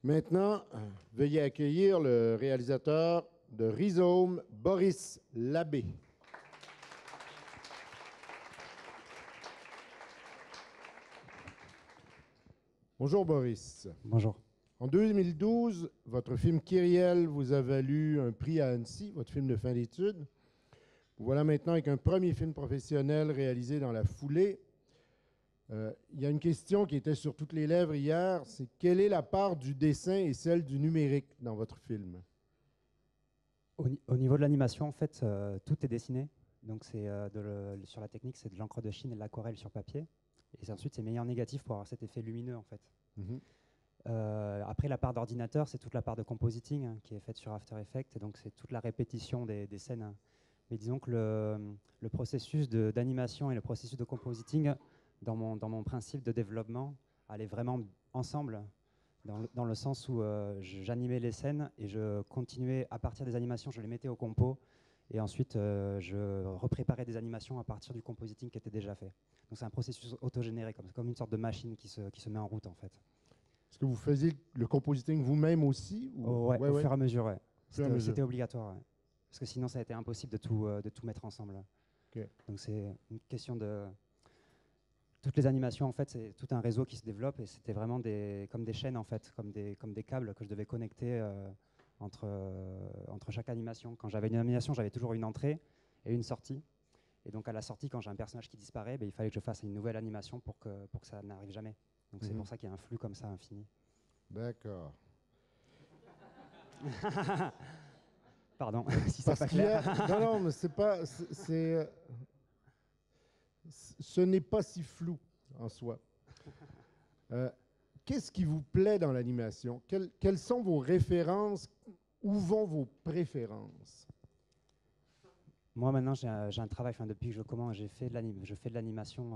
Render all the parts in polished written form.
Maintenant, veuillez accueillir le réalisateur de Rhizome, Boris Labbé. Bonjour Boris. Bonjour. En 2012, votre film Kyrielle vous a valu un prix à Annecy, votre film de fin d'études. Vous voilà maintenant avec un premier film professionnel réalisé dans la foulée. Il y a une question qui était sur toutes les lèvres hier, c'est quelle est la part du dessin et celle du numérique dans votre film? Au niveau de l'animation, en fait, tout est dessiné. Donc, sur la technique, c'est de l'encre de Chine et de l'aquarelle sur papier. Et ensuite, c'est meilleur négatif pour avoir cet effet lumineux, en fait. Mhm. Après, la part d'ordinateur, c'est toute la part de compositing qui est faite sur After Effects. Et donc, c'est toute la répétition des scènes. Mais disons que le processus d'animation et le processus de compositing, dans mon principe de développement, allaient vraiment ensemble, dans le sens où j'animais les scènes et je continuais à partir des animations, je les mettais au compo. Et ensuite, je repréparais des animations à partir du compositing qui était déjà fait. Donc, c'est un processus autogénéré, comme une sorte de machine qui se met en route, en fait. Est-ce que vous faisiez le compositing vous-même aussi ou... Au fur et à mesure, ouais. mesure. C'était obligatoire, ouais. Parce que sinon, ça a été impossible de tout mettre ensemble. Okay. Donc, c'est une question de... Toutes les animations, en fait, c'est tout un réseau qui se développe et c'était vraiment comme des chaînes, en fait, comme des câbles que je devais connecter entre chaque animation. Quand j'avais une animation, j'avais toujours une entrée et une sortie. Et donc, à la sortie, quand j'ai un personnage qui disparaît, il fallait que je fasse une nouvelle animation pour que ça n'arrive jamais. Donc, c'est pour ça qu'il y a un flux comme ça infini. D'accord. Pardon, si c'est pas clair. Non, mais c'est pas... ce n'est pas si flou en soi. Qu'est-ce qui vous plaît dans l'animation? Quelles sont vos références? Où vont vos préférences? Moi, maintenant, j'ai un travail, depuis que je fais de l'animation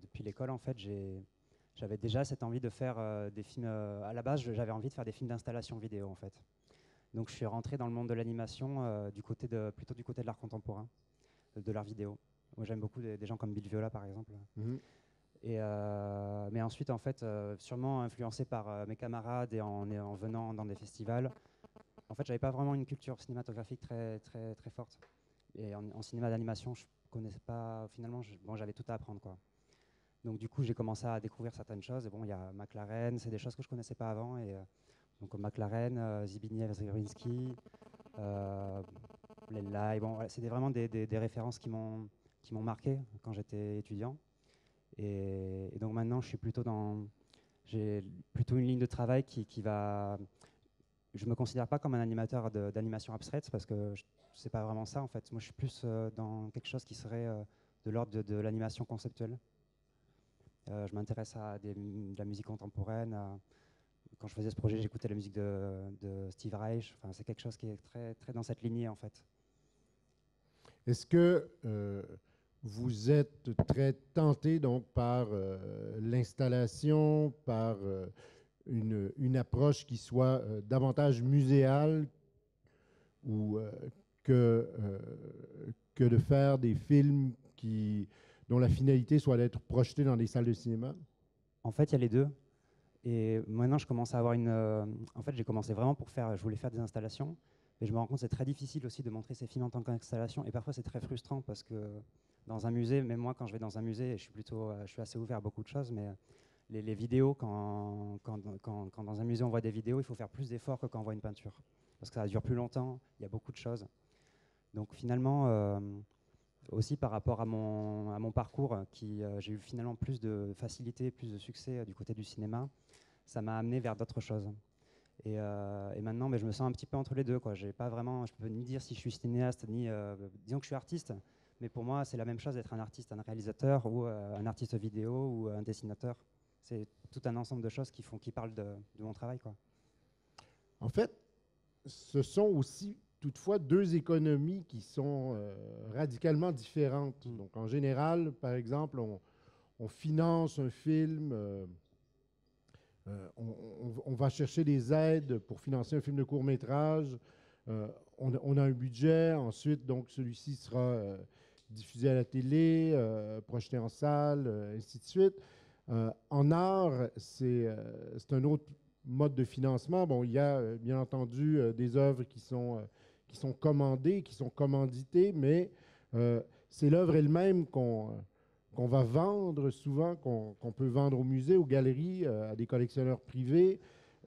depuis l'école, en fait, j'avais déjà cette envie de faire des films. À la base, j'avais envie de faire des films d'installation vidéo, en fait. Donc, je suis rentré dans le monde de l'animation plutôt du côté de l'art contemporain, de l'art vidéo. Moi, j'aime beaucoup des gens comme Bill Viola, par exemple. Mm-hmm. Mais ensuite, en fait, sûrement influencé par mes camarades et en venant dans des festivals, en fait, j'avais pas vraiment une culture cinématographique très, très, très forte. Et en cinéma d'animation, je connaissais pas. Finalement, j'avais tout à apprendre, quoi. Donc, du coup, j'ai commencé à découvrir certaines choses. Et bon, il y a McLaren, c'est des choses que je connaissais pas avant. Et donc, McLaren, Zbigniew Brzezinski, Lelai. Bon, voilà, c'était vraiment des références qui m'ont marqué quand j'étais étudiant. Et donc maintenant, j'ai plutôt une ligne de travail qui va. Je me considère pas comme un animateur d'animation abstraite parce que c'est pas vraiment ça en fait. Moi, je suis plus dans quelque chose qui serait de l'ordre de l'animation conceptuelle. Je m'intéresse à de la musique contemporaine. Quand je faisais ce projet, j'écoutais la musique de Steve Reich. Enfin, c'est quelque chose qui est très, très dans cette lignée en fait. Est-ce que vous êtes très tenté donc par l'installation, par une approche qui soit davantage muséale ou que de faire des films dont la finalité soit d'être projetés dans des salles de cinéma? En fait, il y a les deux. Et maintenant, je commence à avoir en fait, j'ai commencé vraiment je voulais faire des installations. Et je me rends compte que c'est très difficile aussi de montrer ces films en tant qu'installation. Et parfois, c'est très frustrant parce que dans un musée, même moi, quand je vais dans un musée, je suis assez ouvert à beaucoup de choses, mais les vidéos, quand dans un musée on voit des vidéos, il faut faire plus d'efforts que quand on voit une peinture. Parce que ça dure plus longtemps, il y a beaucoup de choses. Donc finalement, aussi par rapport à mon parcours, j'ai eu finalement plus de facilité, plus de succès du côté du cinéma, ça m'a amené vers d'autres choses. Et maintenant, mais je me sens un petit peu entre les deux, quoi. J'ai pas vraiment, je peux ni dire si je suis cinéaste, ni disons que je suis artiste. Mais pour moi, c'est la même chose d'être un artiste, un réalisateur ou un artiste vidéo ou un dessinateur. C'est tout un ensemble de choses qui parlent de mon travail, quoi. En fait, ce sont aussi toutefois deux économies qui sont radicalement différentes. Donc, en général, par exemple, on finance un film, on va chercher des aides pour financer un film de court-métrage. On a un budget, ensuite, donc celui-ci sera diffusé à la télé, projeté en salle, ainsi de suite. En art, c'est un autre mode de financement. Bon, il y a bien entendu des œuvres qui sont commandées, qui sont commanditées, mais c'est l'œuvre elle-même qu'on va vendre souvent, qu'on peut vendre au musée, aux galeries, à des collectionneurs privés.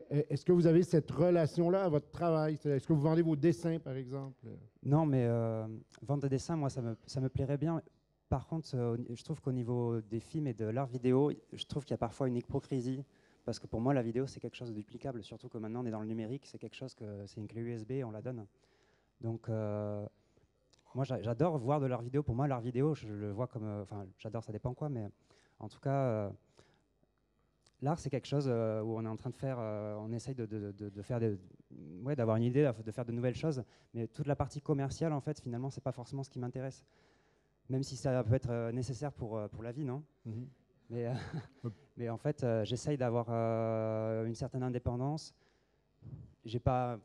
Est-ce que vous avez cette relation-là à votre travail? Est-ce que vous vendez vos dessins, par exemple? Non, mais vendre des dessins, moi, ça me plairait bien. Par contre, je trouve qu'au niveau des films et de l'art vidéo, je trouve qu'il y a parfois une hypocrisie. Parce que pour moi, la vidéo, c'est quelque chose de duplicable. Surtout que maintenant, on est dans le numérique. C'est quelque chose que c'est une clé USB, on la donne. Donc, moi, j'adore voir de l'art vidéo. Pour moi, l'art vidéo, je le vois comme... Enfin, j'adore, ça dépend quoi. Mais en tout cas, l'art, c'est quelque chose où on est en train de faire... on essaye de faire ouais, d'avoir une idée, de faire de nouvelles choses. Mais toute la partie commerciale, en fait, finalement, c'est pas forcément ce qui m'intéresse. Même si ça peut être nécessaire pour la vie, non? Mhm. Mais, mais en fait, j'essaye d'avoir une certaine indépendance.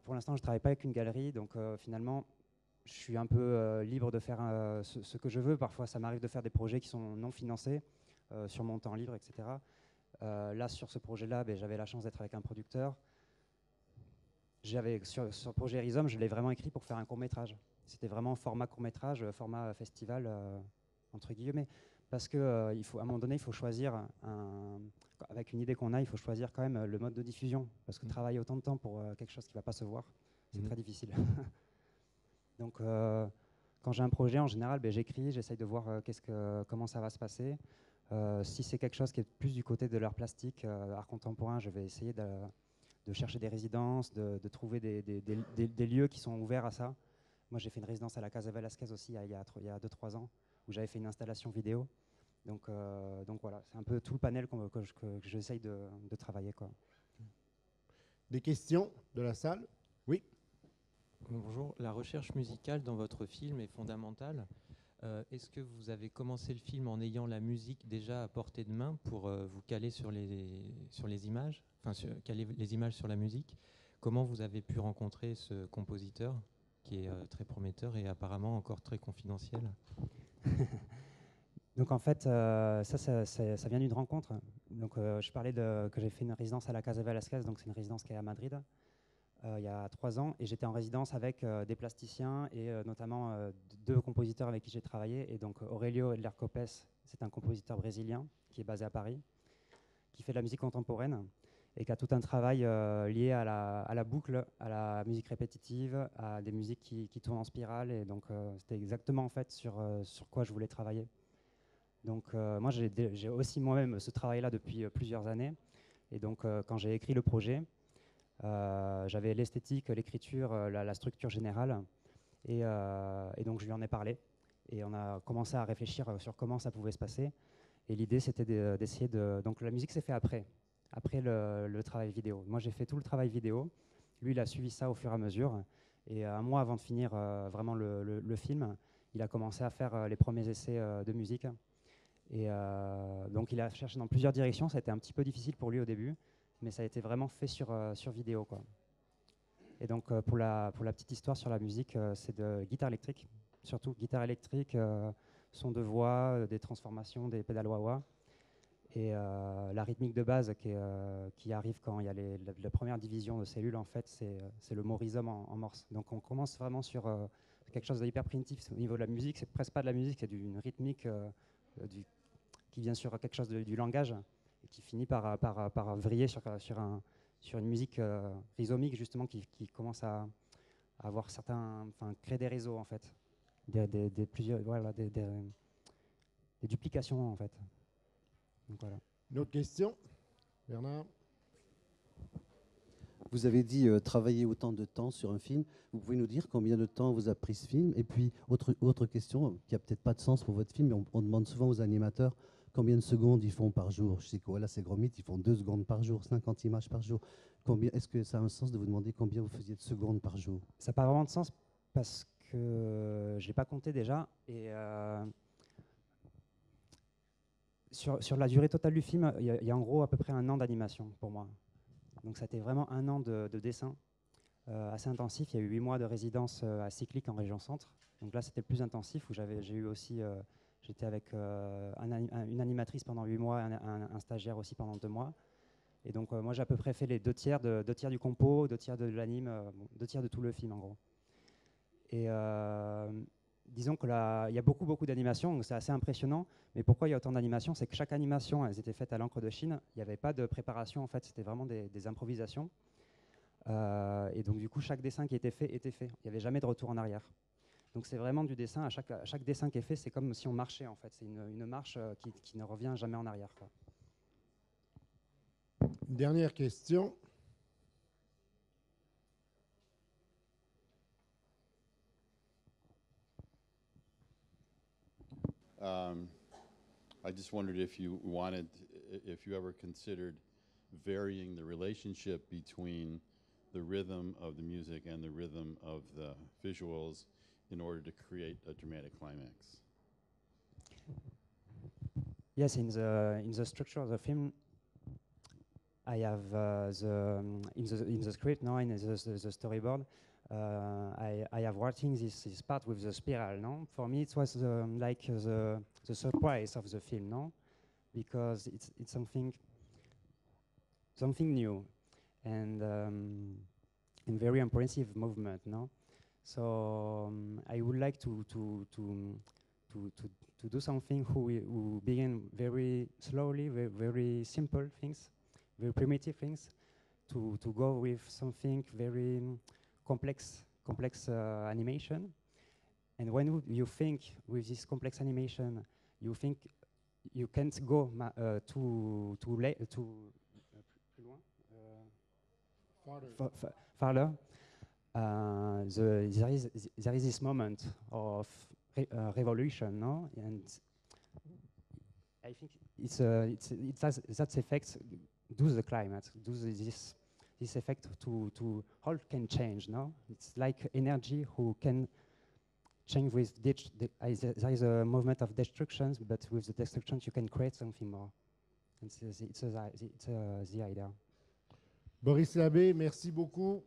Pour l'instant, je ne travaille pas avec une galerie, donc finalement, je suis un peu libre de faire ce que je veux. Parfois, ça m'arrive de faire des projets qui sont non financés sur mon temps libre, etc. Là, sur ce projet-là, ben, j'avais la chance d'être avec un producteur. Sur le projet Rhizome, je l'ai vraiment écrit pour faire un court-métrage. C'était vraiment format court-métrage, format festival, entre guillemets. Parce qu'à un moment donné, il faut choisir, avec une idée qu'on a, il faut choisir quand même le mode de diffusion. Parce que travailler autant de temps pour quelque chose qui ne va pas se voir, c'est très difficile. Donc, quand j'ai un projet, en général, ben, j'écris, j'essaye de voir comment ça va se passer. Si c'est quelque chose qui est plus du côté de l'art plastique, art contemporain, je vais essayer de chercher des résidences, de trouver des lieux qui sont ouverts à ça. Moi, j'ai fait une résidence à la Casa Velasquez aussi il y a 2-3 ans, où j'avais fait une installation vidéo. Donc voilà, c'est un peu tout le panel que j'essaye de travailler, quoi. Des questions de la salle? Oui. Bonjour, la recherche musicale dans votre film est fondamentale. Est-ce que vous avez commencé le film en ayant la musique déjà à portée de main pour vous caler sur les images, caler les images sur la musique? Comment vous avez pu rencontrer ce compositeur qui est très prometteur et apparemment encore très confidentiel? Donc en fait, ça vient d'une rencontre. Donc je parlais que j'ai fait une résidence à la Casa Velasquez, donc c'est une résidence qui est à Madrid, il y a 3 ans, et j'étais en résidence avec des plasticiens et notamment 2 compositeurs avec qui j'ai travaillé. Et donc Aurelio Edler Copes, c'est un compositeur brésilien qui est basé à Paris, qui fait de la musique contemporaine et qui a tout un travail lié à la boucle, à la musique répétitive, à des musiques qui tournent en spirale. Et donc c'était exactement en fait sur quoi je voulais travailler. Donc moi j'ai aussi moi-même ce travail-là depuis plusieurs années. Et donc quand j'ai écrit le projet, j'avais l'esthétique, l'écriture, la structure générale. Et donc je lui en ai parlé. Et on a commencé à réfléchir sur comment ça pouvait se passer. Et l'idée, c'était d'essayer de... Donc la musique s'est fait après le travail vidéo. Moi, j'ai fait tout le travail vidéo. Lui, il a suivi ça au fur et à mesure. Et un mois avant de finir vraiment le film, il a commencé à faire les premiers essais de musique. Et donc il a cherché dans plusieurs directions. Ça a été un petit peu difficile pour lui au début, mais ça a été vraiment fait sur vidéo, quoi. Et donc pour la petite histoire sur la musique, c'est de guitare électrique, surtout guitare électrique, son de voix, des transformations, des pédales wah-wah. Et la rythmique de base qui arrive quand il y a la première division de cellules, en fait, c'est le mot rhizome en morse. Donc on commence vraiment sur quelque chose d'hyper primitif. Au niveau de la musique, c'est presque pas de la musique, c'est d'une rythmique qui vient sur quelque chose du langage et qui finit par vriller sur une musique rhizomique, justement, qui commence à avoir créer des réseaux, en fait, des duplications, en fait. Donc, voilà. Une autre question? Bernard? Vous avez dit travailler autant de temps sur un film. Vous pouvez nous dire combien de temps vous a pris ce film? Et puis, autre question qui n'a peut-être pas de sens pour votre film, mais on demande souvent aux animateurs combien de secondes ils font par jour. Je sais que voilà, c'est Gromit, ils font 2 secondes par jour, 50 images par jour. Est-ce que ça a un sens de vous demander combien vous faisiez de secondes par jour? Ça n'a pas vraiment de sens parce que je n'ai pas compté déjà. Et sur la durée totale du film, il y a en gros à peu près 1 an d'animation pour moi. Donc ça a été vraiment 1 an de dessin assez intensif. Il y a eu 8 mois de résidence à Cyclique en région centre. Donc là, c'était le plus intensif où j'ai eu aussi, j'étais avec une animatrice pendant 8 mois, un stagiaire aussi pendant 2 mois. Et donc, moi, j'ai à peu près fait les deux tiers du compo, 2 tiers de l'anime, bon, 2 tiers de tout le film, en gros. Et disons qu'il y a beaucoup d'animations, donc c'est assez impressionnant. Mais pourquoi il y a autant d'animations? C'est que chaque animation, elles étaient faites à l'encre de Chine. Il n'y avait pas de préparation, en fait, c'était vraiment des improvisations. Et donc, du coup, chaque dessin qui était fait était fait. Il n'y avait jamais de retour en arrière. Donc, c'est vraiment du dessin. À chaque dessin qui est fait, c'est comme si on marchait, en fait. C'est une marche qui ne revient jamais en arrière, quoi. Une dernière question. I just wondered if you ever considered varying the relationship between the rhythm of the music and the rhythm of the visuals in order to create a dramatic climax. Yes, in the structure of the film, I have in the script now, in the storyboard, I have writing this part with the spiral. No, for me it was like the surprise of the film. No, because it's something new and very impressive movement. No, so I would like to do something who begin very slowly, very simple things, very primitive things, to go with something very complex animation. And when you think with this complex animation, you think you can't go too farther. There is this moment of revolution, no? And I think that effect does the climate, does this effect to how it can change, no? It's like energy who can change with there is a movement of destruction, but with the destruction you can create something more. It's the idea. Boris Labbé, merci beaucoup.